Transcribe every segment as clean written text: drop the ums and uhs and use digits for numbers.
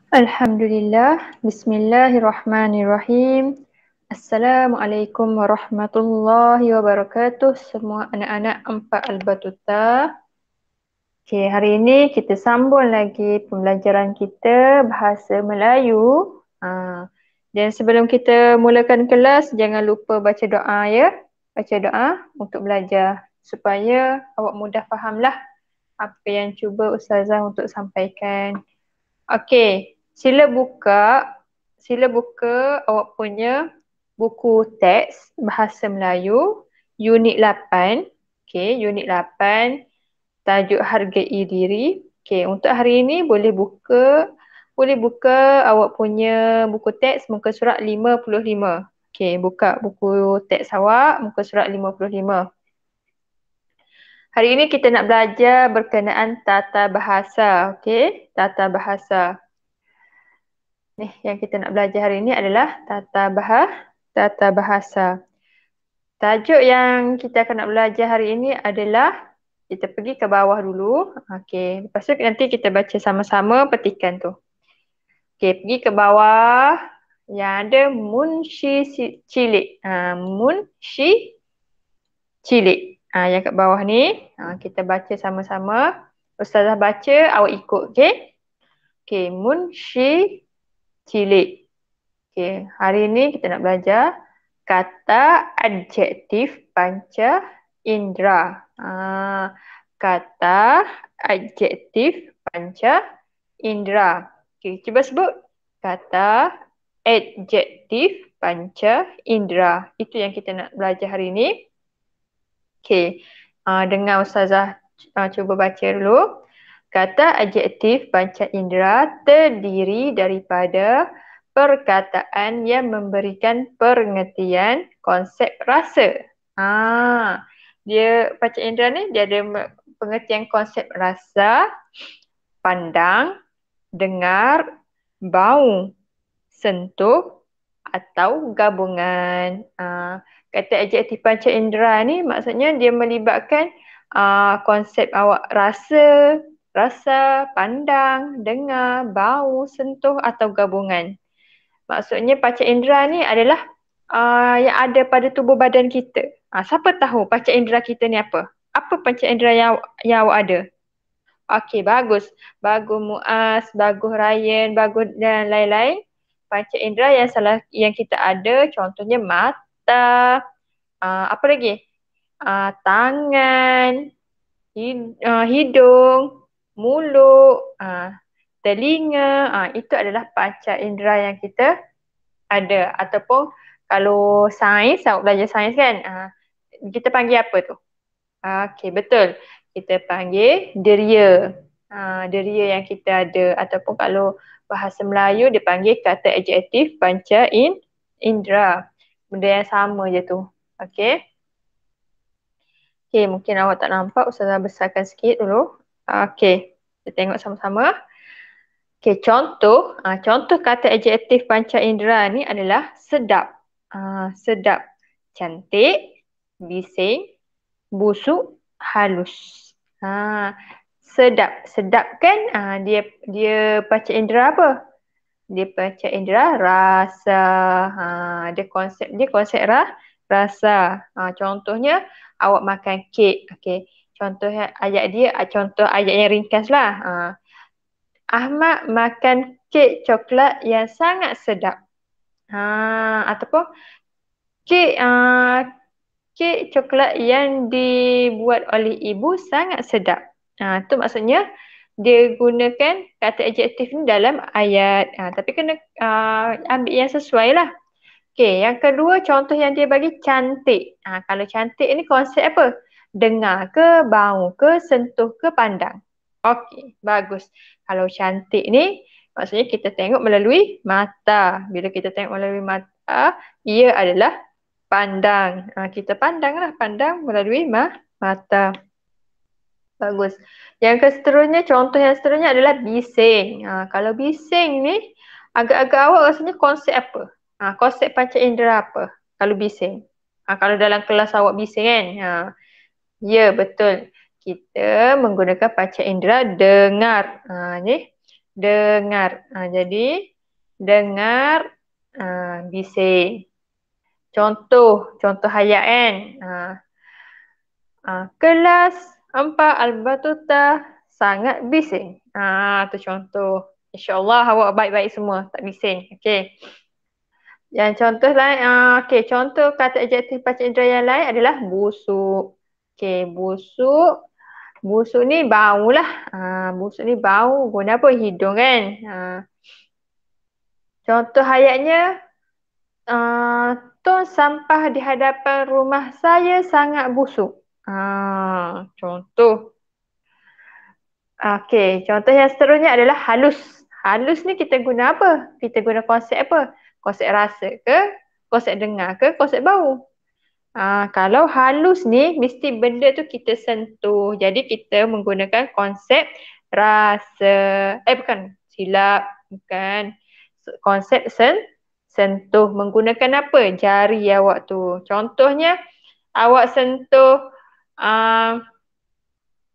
Alhamdulillah, Bismillahirrahmanirrahim. Assalamualaikum warahmatullahi wabarakatuh. Semua anak-anak 4 Al-Batuta. Okay, hari ini kita sambung lagi pembelajaran kita bahasa Melayu. Dan sebelum kita mulakan kelas, jangan lupa baca doa ya. Baca doa untuk belajar supaya awak mudah fahamlah apa yang cuba Ustazah untuk sampaikan. Okey, sila buka awak punya buku teks bahasa Melayu unit 8. Okey, unit 8 tajuk hargai diri. Okey, untuk hari ini boleh buka awak punya buku teks muka surat 55. Okey, buka buku teks awak muka surat 55. Hari ini kita nak belajar berkenaan tata bahasa. Okey, tata bahasa. Yang kita nak belajar hari ini adalah tata bahasa. Tajuk yang kita akan nak belajar hari ini adalah, kita pergi ke bawah dulu. Okey, lepas tu nanti kita baca sama-sama petikan tu. Okey, pergi ke bawah yang ada munshi cilik. Munshi cilik. Yang kat bawah ni, kita baca sama-sama. Ustazah baca, awak ikut, okey? Okey, munshi cilik. Okay, hari ini kita nak belajar kata adjektif panca indera. Kata adjektif panca indera. Okay, cuba sebut kata adjektif panca indera. Itu yang kita nak belajar hari ini. Okay, dengar Ustazah cuba baca dulu. Kata adjektif panca indera terdiri daripada perkataan yang memberikan pengertian konsep rasa. Dia panca indera ni dia ada pengertian konsep rasa, pandang, dengar, bau, sentuh atau gabungan. Kata adjektif panca indera ni maksudnya dia melibatkan konsep awak rasa, pandang, dengar, bau, sentuh atau gabungan. Maksudnya panca indera ni adalah yang ada pada tubuh badan kita. Siapa tahu panca indera kita ni apa? Apa panca indera yang awak ada? Okey, bagus. Bagus Muaz, bagus Ryan, bagus dan lain-lain. Panca indera yang kita ada contohnya mata, apa lagi? Tangan, hidung, mulut, telinga. Itu adalah panca indera yang kita ada. Ataupun kalau sains, awak belajar sains kan, kita panggil apa tu? Okey, betul. Kita panggil deria. Deria yang kita ada. Ataupun kalau bahasa Melayu dia panggil kata adjektif panca indera. Benda yang sama je tu. Okey. Okey, mungkin awak tak nampak. Ustazah besarkan sikit dulu. Okey, kita tengok sama-sama. Okey, contoh kata adjektif panca indera ni adalah sedap. Sedap, cantik, bising, busuk, halus. Sedap kan dia panca indera apa? Dia panca indera rasa. Dia konsep rasa. Contohnya awak makan kek. Okey. Contoh ayat yang ringkas lah. Ahmad makan kek coklat yang sangat sedap. Ataupun kek coklat yang dibuat oleh ibu sangat sedap. Tu maksudnya dia gunakan kata adjektif ni dalam ayat. Tapi kena ambil yang sesuai lah. Okey, yang kedua contoh yang dia bagi cantik. Kalau cantik ni konsep apa? Dengar ke, bau ke, sentuh ke, pandang. Okey, bagus. Kalau cantik ni maksudnya kita tengok melalui mata. Bila kita tengok melalui mata, ia adalah pandang. Kita pandang melalui mata. Bagus. Yang seterusnya, contoh yang seterusnya adalah bising. Kalau bising ni, agak-agak awak rasanya konsep apa? Konsep panca indera apa? Kalau bising. Kalau dalam kelas awak bising kan? Ya, betul. Kita menggunakan panca indera dengar. Ni, Dengar. Jadi dengar bising. Contoh hayat kan. Kelas 4 Al-Batuta sangat bising. Tu contoh. InsyaAllah awak baik-baik semua, tak bising. Okey. Yang contoh lain, contoh kata adjektif panca indera yang lain adalah busuk. Okey, busuk. Busuk ni bau lah. Busuk ni bau. Guna apa? Hidung kan. Contoh hayatnya, tong sampah di hadapan rumah saya sangat busuk. Contoh. Okey, contoh yang seterusnya adalah halus. Halus ni kita guna apa? Kita guna konsep apa? Konsep rasa ke? Konsep dengar ke? Konsep bau? Kalau halus ni, mesti benda tu kita sentuh. Jadi kita menggunakan konsep rasa. Bukan. Silap. Bukan. Konsep sentuh. Menggunakan apa? Jari awak tu. Contohnya, awak sentuh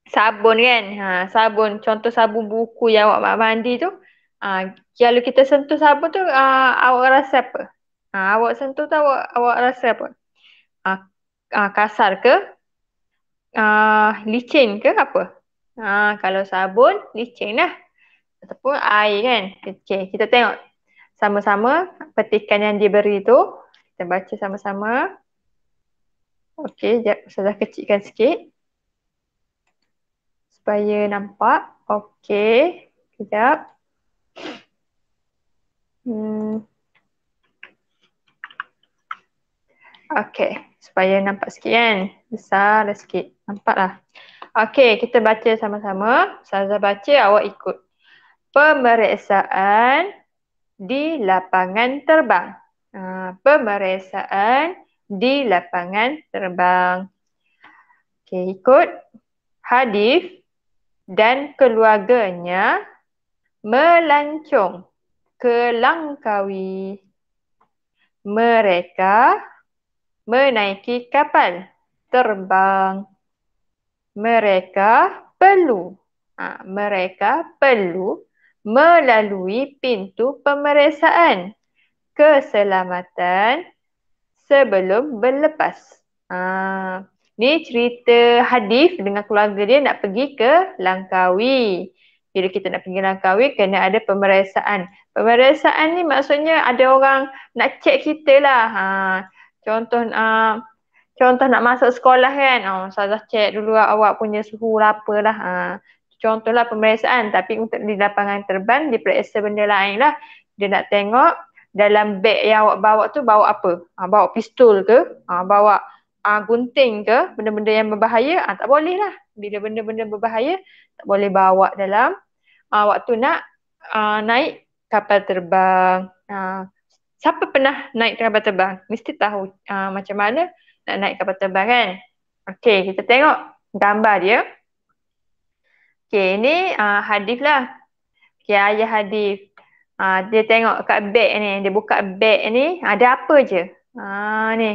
sabun kan. Sabun. Contoh sabun buku yang awak mandi tu. Kalau kita sentuh sabun tu, awak rasa apa? Awak sentuh tu awak rasa apa? Kasar ke? Licin ke apa? Kalau sabun, licin lah. Ataupun air kan. Okay, kita tengok sama-sama petikan yang diberi tu. Kita baca sama-sama. Okey, sekejap. Saya kecilkan sikit. Supaya nampak. Okey. Sekejap. Okey. Supaya nampak sikit kan. Besar dah sikit. Nampak lah. Okey, kita baca sama-sama. Saya baca, awak ikut. Pemeriksaan di lapangan terbang. Pemeriksaan di lapangan terbang. Okey, ikut. Hadif dan keluarganya melancong ke Langkawi. Mereka menaiki kapal terbang. Mereka perlu melalui pintu pemeriksaan keselamatan sebelum berlepas. Ni cerita Hadif dengan keluarga dia nak pergi ke Langkawi. Bila kita nak pergi Langkawi, kena ada pemeriksaan. Pemeriksaan ni maksudnya ada orang nak cek kita lah. Contoh nak masuk sekolah kan. Ustazah cek dulu awak punya suhu apa lah. Contohlah pemeriksaan. Tapi untuk di lapangan terbang, diperiksa benda lain lah. Dia nak tengok dalam beg yang awak bawa tu bawa apa. Bawa pistol ke? Bawa gunting ke? Benda-benda yang berbahaya? Tak boleh lah. Bila benda-benda berbahaya, tak boleh bawa dalam waktu nak naik kapal terbang. Siapa pernah naik kapal terbang? Mesti tahu macam mana nak naik kapal terbang kan? Okey, kita tengok gambar dia. Okey, ini Hadif lah. Okey, ayah Hadif. Dia tengok kat beg ni. Dia buka beg ni. Ada apa je? Ni.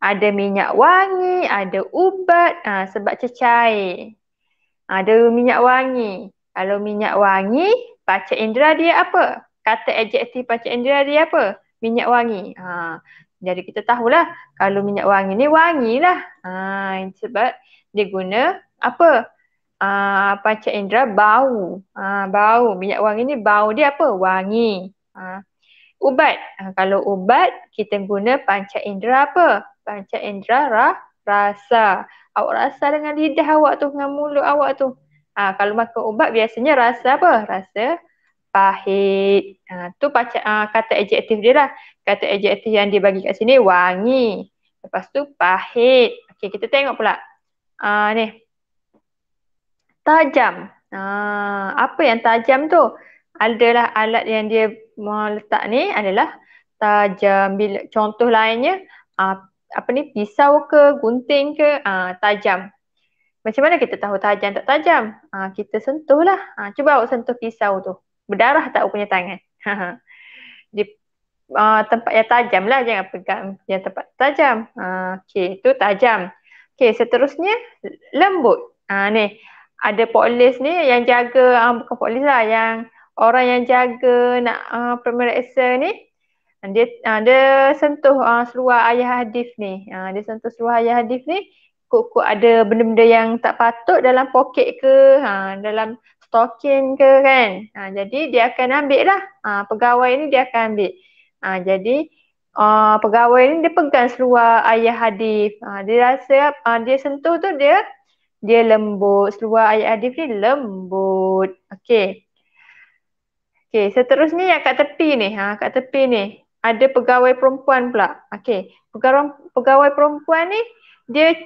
Ada minyak wangi. Ada ubat. Sebab cecair. Ada minyak wangi. Kalau minyak wangi, panca indera dia apa? Kata adjektif panca indera dia apa? Minyak wangi. Jadi kita tahulah kalau minyak wangi ni wangilah. Sebab dia guna apa? Panca indera bau. Bau. Minyak wangi ni bau dia apa? Wangi. Ubat. Kalau ubat kita guna panca indera apa? Panca indera rasa. Awak rasa dengan lidah awak tu, dengan mulut awak tu. Kalau makan ubat biasanya rasa apa? Rasa pahit. Tu kata adjektif dia lah. Kata adjektif yang dia bagi kat sini wangi. Lepas tu pahit. Okey, kita tengok pula. Ni. Tajam. Apa yang tajam tu? Adalah alat yang dia letak ni adalah tajam. Bila contoh lainnya pisau ke, gunting ke, tajam. Macam mana kita tahu tajam tak tajam? Kita sentuh lah. Cuba awak sentuh pisau tu. Berdarah tak awak punya tangan? Di tempat yang tajam lah. Jangan pegang yang tempat tajam. Okey, tu tajam. Okey, seterusnya lembut. Ni. Ada polis ni yang jaga, bukan polis lah, yang orang yang jaga nak pemeriksa ni, dia sentuh seluar ayah hadis ni. Dia sentuh seluar ayah hadis ni, kok ada benda-benda yang tak patut dalam poket ke, dalam stokin ke kan. Jadi dia akan ambil lah. Pegawai ni dia akan ambil. Jadi pegawai ni dia pegang seluar ayah hadis. Dia rasa dia sentuh tu dia lembut. Seluar ayah hadis ni lembut. Okey. Okey, seterusnya yang kat tepi ni. Kat tepi ni ada pegawai perempuan pula. Okey, pegawai perempuan ni dia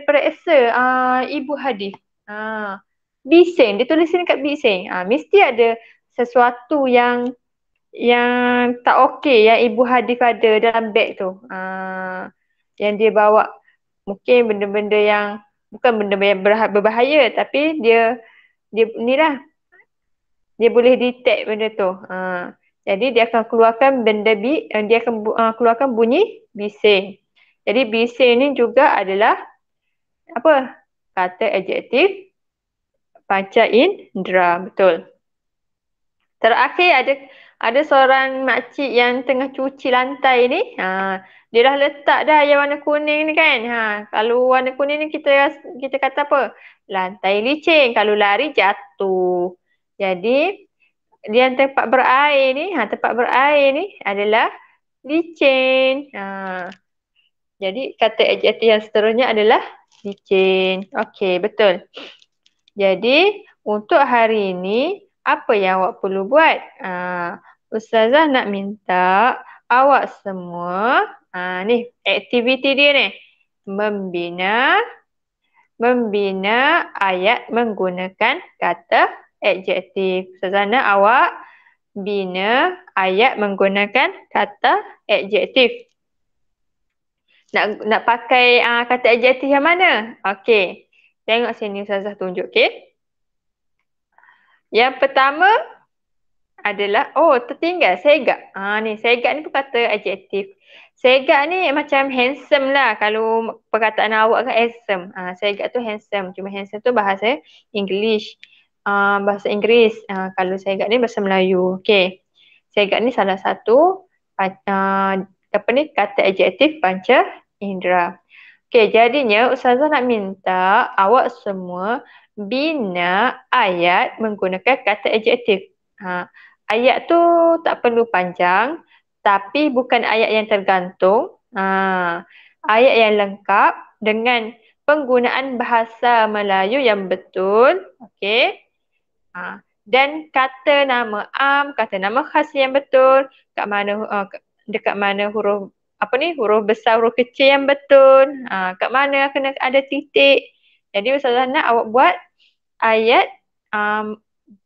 periksa ibu hadis. Bising, dia tulis ni kat bising. Mesti ada sesuatu yang tak okey yang ibu hadis ada dalam beg tu. Yang dia bawa mungkin benda-benda yang bukan benda-benda yang berbahaya, tapi dia ni lah, dia boleh detect benda tu. Jadi dia akan keluarkan dia akan keluarkan bunyi bising. Jadi bising ni juga adalah apa? Kata adjektif panca indera, betul. Terakhir ada seorang makcik yang tengah cuci lantai ni. Dia dah letak dah yang warna kuning ni kan. Kalau warna kuning ni kita kata apa? Lantai licin. Kalau lari jatuh. Jadi yang tempat berair ni adalah licin. Jadi kata adjektif yang seterusnya adalah licin. Okey, betul. Jadi untuk hari ini apa yang awak perlu buat? Ustazah nak minta awak semua, ni aktiviti dia ni. Membina ayat menggunakan kata adjektif. Ustazah nak awak bina ayat menggunakan kata adjektif. Nak pakai kata adjektif yang mana? Okey. Tengok sini Ustazah tunjuk, okey? Yang pertama adalah, tertinggal segak. Ni segak ni pun kata adjektif. Segak ni macam handsome lah. Kalau perkataan awak kan handsome. Segak tu handsome. Cuma handsome tu bahasa English. Bahasa Inggeris. Kalau segak ni bahasa Melayu. Okey. Segak ni salah satu kata adjektif panca indera. Okey, jadinya Ustazah nak minta awak semua bina ayat menggunakan kata adjektif. Ayat tu tak perlu panjang, tapi bukan ayat yang tergantung. Ayat yang lengkap dengan penggunaan bahasa Melayu yang betul. Okey. Dan kata nama kata nama khas yang betul, dekat mana huruf huruf besar, huruf kecil yang betul, kat mana kena ada titik. Jadi Ustazah nak awak buat ayat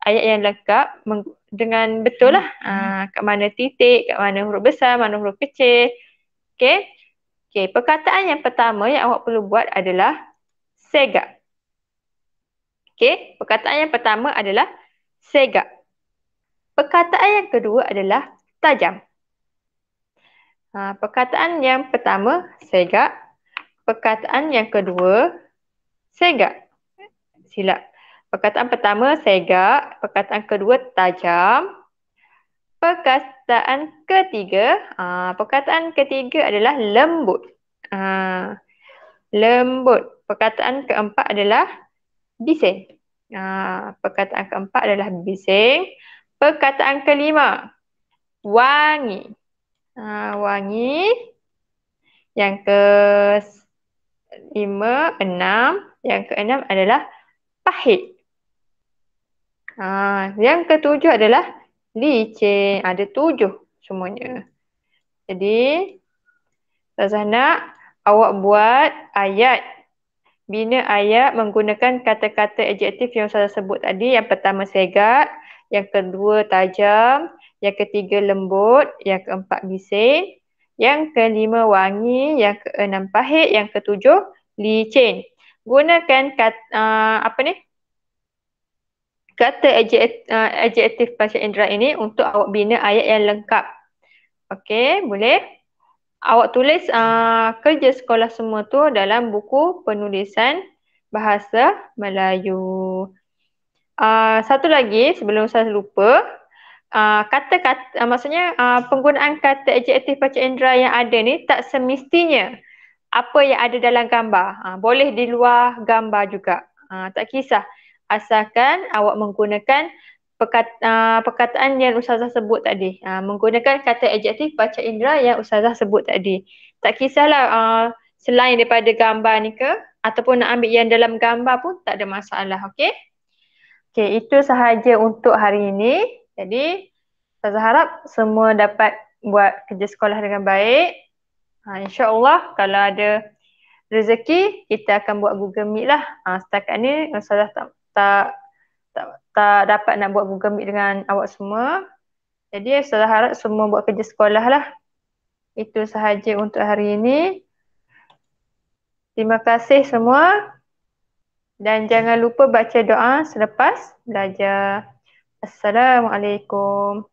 yang lengkap dengan betul lah. Kat mana titik, kat mana huruf besar, mana huruf kecil. Okey. Okey, perkataan yang pertama yang awak perlu buat adalah segak. Okey, perkataan yang pertama adalah segak. Perkataan yang kedua adalah tajam. Perkataan yang pertama segak. Perkataan yang kedua segak. Silap. Perkataan pertama segak. Perkataan kedua tajam. Perkataan ketiga adalah lembut. Lembut. Perkataan keempat adalah bising. Perkataan keempat adalah bising. Perkataan kelima wangi. Wangi. Yang yang keenam adalah pahit. Yang ketujuh adalah licin. Ada 7 semuanya. Jadi Ustazah nak awak buat ayat. Bina ayat menggunakan kata-kata adjektif yang saya sebut tadi. Yang pertama segak, yang kedua tajam, yang ketiga lembut, yang keempat bising, yang kelima wangi, yang keenam pahit, yang ketujuh licin. Gunakan kata adjektif panca indera ini untuk awak bina ayat yang lengkap. Okey, boleh? Awak tulis kerja sekolah semua tu dalam buku penulisan bahasa Melayu. Satu lagi sebelum saya lupa, kata-kata maksudnya penggunaan kata adjektif baca indera yang ada ni tak semestinya apa yang ada dalam gambar. Boleh di luar gambar juga. Tak kisah. Asalkan awak menggunakan perkataan yang Ustazah sebut tadi. Menggunakan kata adjektif baca indera yang Ustazah sebut tadi. Tak kisahlah selain daripada gambar ni ke, ataupun nak ambil yang dalam gambar pun tak ada masalah. Okey? Okey, itu sahaja untuk hari ini. Jadi, saya harap semua dapat buat kerja sekolah dengan baik. InsyaAllah kalau ada rezeki, kita akan buat Google Meet lah. Setakat ni, saya tak dapat nak buat Google Meet dengan awak semua. Jadi, saya harap semua buat kerja sekolah lah. Itu sahaja untuk hari ini. Terima kasih semua. Dan jangan lupa baca doa selepas belajar. Assalamualaikum.